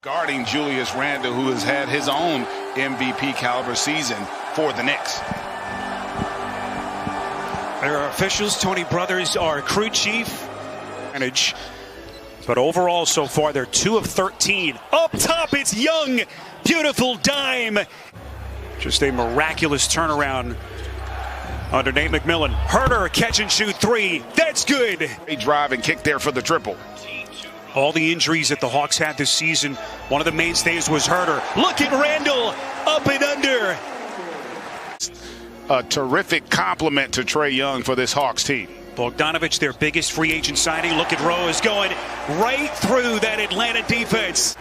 Guarding Julius Randle, who has had his own MVP caliber season for the Knicks. Their officials, Tony Brothers, our crew chief. But overall, so far, they're 2 of 13. Up top, it's Young. Beautiful dime. Just a miraculous turnaround under Nate McMillan. Herter, catch and shoot 3. That's good. A drive and kick there for the triple. All the injuries that the Hawks had this season, one of the mainstays was Herter. Look at Randle, up and under. A terrific compliment to Trae Young for this Hawks team. Bogdanovich, their biggest free agent signing. Look at Rose going right through that Atlanta defense.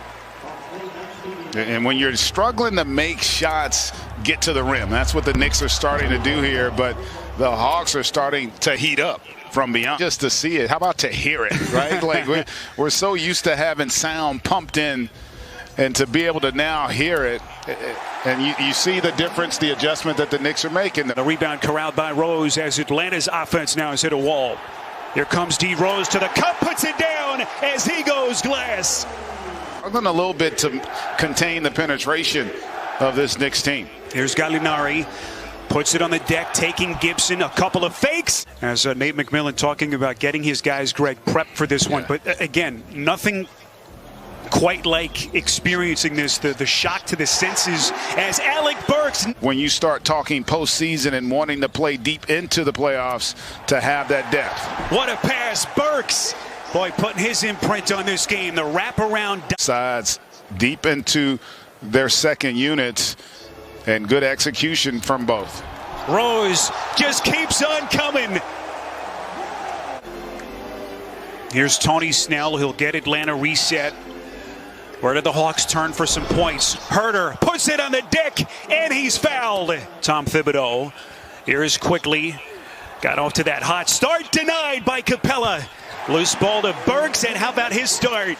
And when you're struggling to make shots get to the rim, that's what the Knicks are starting to do here. But the Hawks are starting to heat up from beyond. Just to see it, how about to hear it, right? Like we're so used to having sound pumped in, and to be able to now hear it, and you see the difference, the adjustment that the Knicks are making. The rebound corralled by Rose as Atlanta's offense now has hit a wall. Here comes D. Rose to the cup, puts it down as he goes glass. Struggling a little bit to contain the penetration of this Knicks team. Here's Gallinari. Puts it on the deck, taking Gibson, a couple of fakes. As Nate McMillan talking about getting his guys, Greg, prepped for this one. But again, nothing quite like experiencing this, the shock to the senses as Alec Burks. When you start talking postseason and wanting to play deep into the playoffs, to have that depth. What a pass, Burks. Boy, putting his imprint on this game. The wraparound. Sides deep into their second units, and good execution from both. Rose just keeps on coming. Here's Tony Snell. He'll get Atlanta reset. Where did the Hawks turn for some points? Herter puts it on the deck, and he's fouled. Tom Thibodeau. Here's quickly. Got off to that hot start. Denied by Capella. Loose ball to Burks, and how about his start?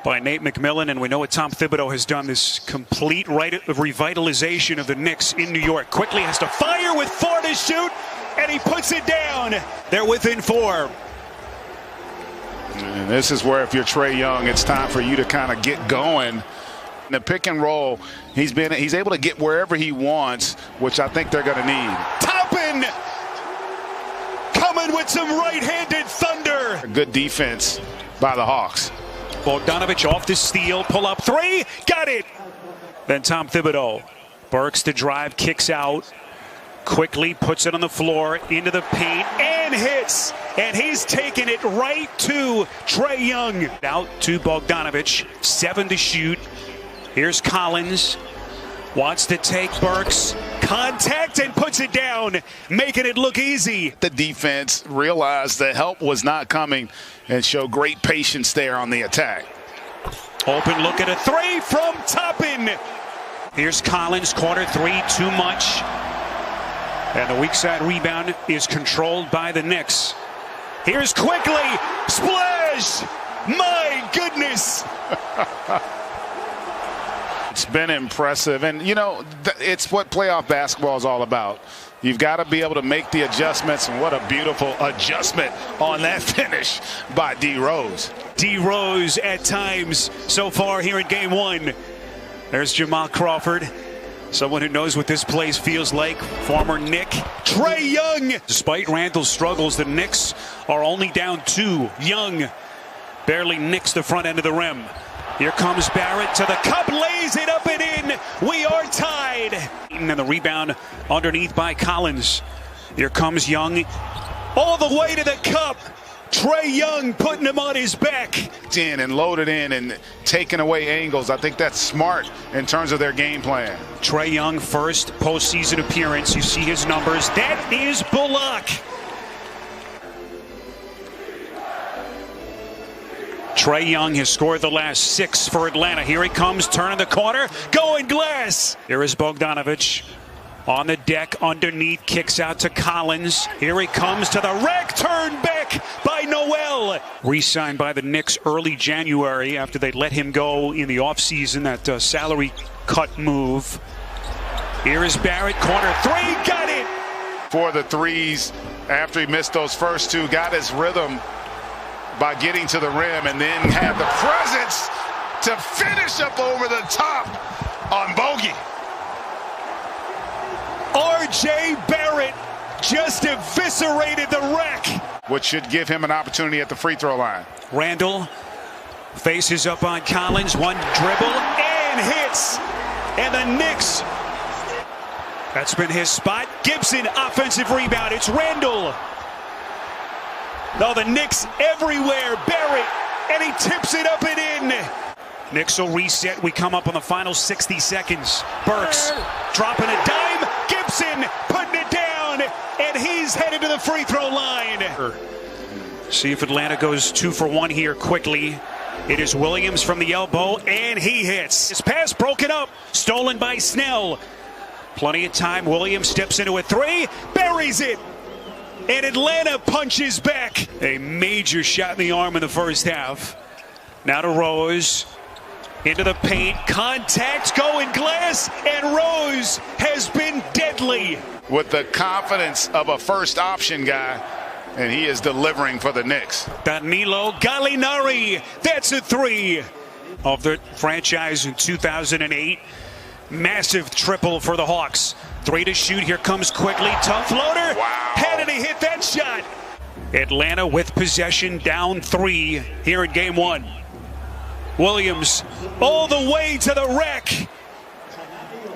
By Nate McMillan, and we know what Tom Thibodeau has done, this complete revitalization of the Knicks in New York. Quickly has to fire with 4 to shoot, and he puts it down. They're within 4. And this is where, if you're Trae Young, it's time for you to kind of get going. In the pick and roll, he's able to get wherever he wants, which I think they're going to need. Toppin coming with some right-handed thunder. Good defense by the Hawks. Bogdanovich off the steal, pull up 3, got it. Then Tom Thibodeau. Burks to drive, kicks out. Quickly puts it on the floor, into the paint, and hits. And he's taking it right to Trae Young. Out to Bogdanovich, 7 to shoot. Here's Collins. Wants to take Burks. Contact and puts it down, making it look easy. The defense realized that help was not coming and showed great patience there on the attack. Open look at a 3 from Toppin. Here's Collins, corner 3, too much. And the weak side rebound is controlled by the Knicks. Here's quickly, splash! My goodness! It's been impressive, and you know, it's what playoff basketball is all about. You've got to be able to make the adjustments, and what a beautiful adjustment on that finish by D. Rose. D. Rose at times so far here in Game 1. There's Jamal Crawford, someone who knows what this place feels like. Former Knick, Trae Young. Despite Randle's struggles, the Knicks are only down 2. Young barely nicks the front end of the rim. Here comes Barrett to the cup, lays it up and in. We are tied. And the rebound underneath by Collins. Here comes Young all the way to the cup. Trae Young putting him on his back. In and loaded in and taking away angles. I think that's smart in terms of their game plan. Trae Young, first postseason appearance. You see his numbers. That is Bullock. Trae Young has scored the last 6 for Atlanta. Here he comes, turning the corner, going glass. Here is Bogdanovich on the deck, underneath, kicks out to Collins. Here he comes to the rack, turned back by Noel. Re-signed by the Knicks early January after they let him go in the offseason, that salary cut move. Here is Barrett, corner 3, got it. For the threes, after he missed those first 2, got his rhythm by getting to the rim, and then had the presence to finish up over the top on bogey. R.J. Barrett just eviscerated the wreck. Which should give him an opportunity at the free throw line. Randall faces up on Collins. One dribble and hits. And the Knicks. That's been his spot. Gibson, offensive rebound. It's Randall. No, the Knicks everywhere. Barrett, and he tips it up and in. Knicks will reset. We come up on the final 60 seconds. Burks dropping a dime. Gibson putting it down, and he's headed to the free throw line. See if Atlanta goes 2 for 1 here quickly. It is Williams from the elbow, and he hits. His pass broken up, stolen by Snell. Plenty of time. Williams steps into a three, buries it, and Atlanta punches back. A major shot in the arm in the first half. Now to Rose. Into the paint, contact, going glass, and Rose has been deadly. With the confidence of a first option guy, and he is delivering for the Knicks. Danilo Gallinari, that's a three. Of the franchise in 2008. Massive triple for the Hawks. 3 to shoot, here comes quickly, tough floater. Wow. How did he hit that shot? Atlanta with possession, down 3 here in game 1. Williams all the way to the rack.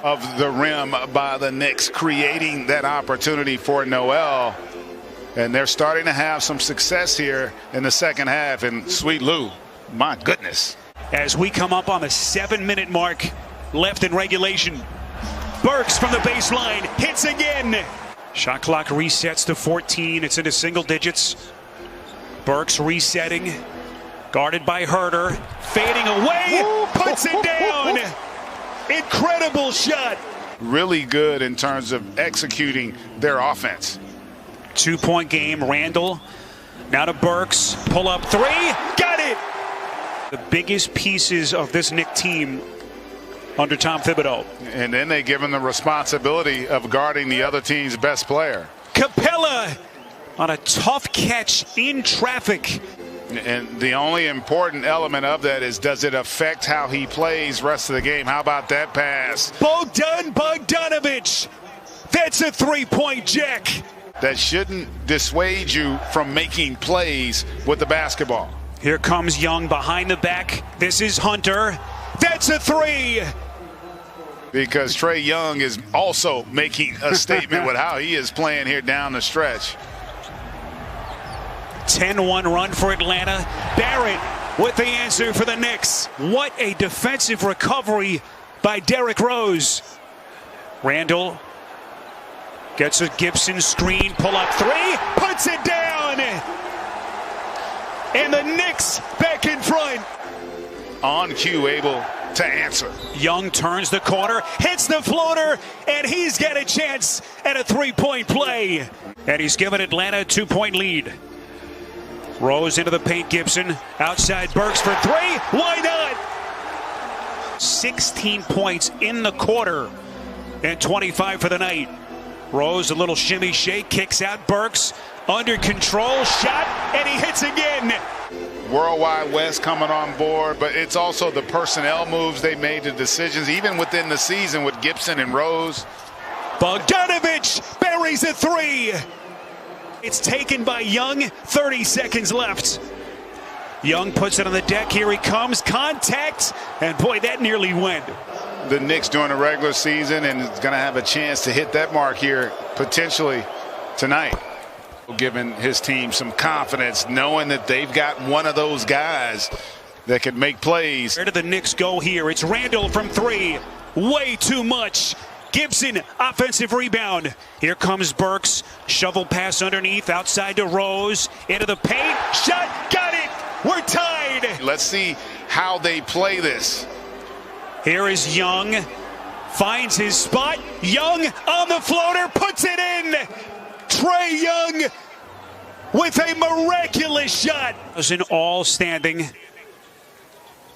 Of the rim by the Knicks, creating that opportunity for Noel. And they're starting to have some success here in the second half. And Sweet Lou, my goodness. As we come up on the 7-minute mark left in regulation. Burks from the baseline hits again. Shot clock resets to 14. It's into single digits. Burks resetting. Guarded by Herter. Fading away. Puts it down. Incredible shot. Really good in terms of executing their offense. 2-point game. Randall. Now to Burks. Pull up three. Got it. The biggest pieces of this Knicks team under Tom Thibodeau. And then they give him the responsibility of guarding the other team's best player. Capella on a tough catch in traffic. And the only important element of that is, does it affect how he plays rest of the game? How about that pass? Bogdanovich. That's a 3-point jack. That shouldn't dissuade you from making plays with the basketball. Here comes Young behind the back. This is Hunter. That's a 3. Because Trae Young is also making a statement with how he is playing here down the stretch. 10-1 run for Atlanta. Barrett with the answer for the Knicks. What a defensive recovery by Derrick Rose. Randall gets a Gibson screen, pull up three, puts it down. And the Knicks back in front. On cue, able to answer. Young turns the corner, hits the floater, and he's got a chance at a 3-point play. And he's given Atlanta a 2-point lead. Rose into the paint, Gibson. Outside Burks for three. Why not? 16 points in the quarter and 25 for the night. Rose, a little shimmy shake, kicks out Burks. Under control, shot, and he hits again. Worldwide West coming on board, but it's also the personnel moves they made, the decisions, even within the season with Gibson and Rose. Bogdanovich buries a three. It's taken by Young, 30 seconds left. Young puts it on the deck, here he comes, contact, and boy, that nearly went. The Knicks during the regular season, and is going to have a chance to hit that mark here potentially tonight. Giving his team some confidence, knowing that they've got one of those guys that can make plays. Where do the Knicks go here? It's Randall from three. Way too much. Gibson, offensive rebound. Here comes Burks. Shovel pass underneath, outside to Rose. Into the paint. Shot, got it. We're tied. Let's see how they play this. Here is Young. Finds his spot. Young on the floater, puts it in. Trae Young with a miraculous shot. Was in all standing.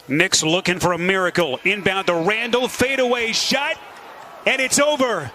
Knicks looking for a miracle. Inbound to Randall, fadeaway shot, and it's over.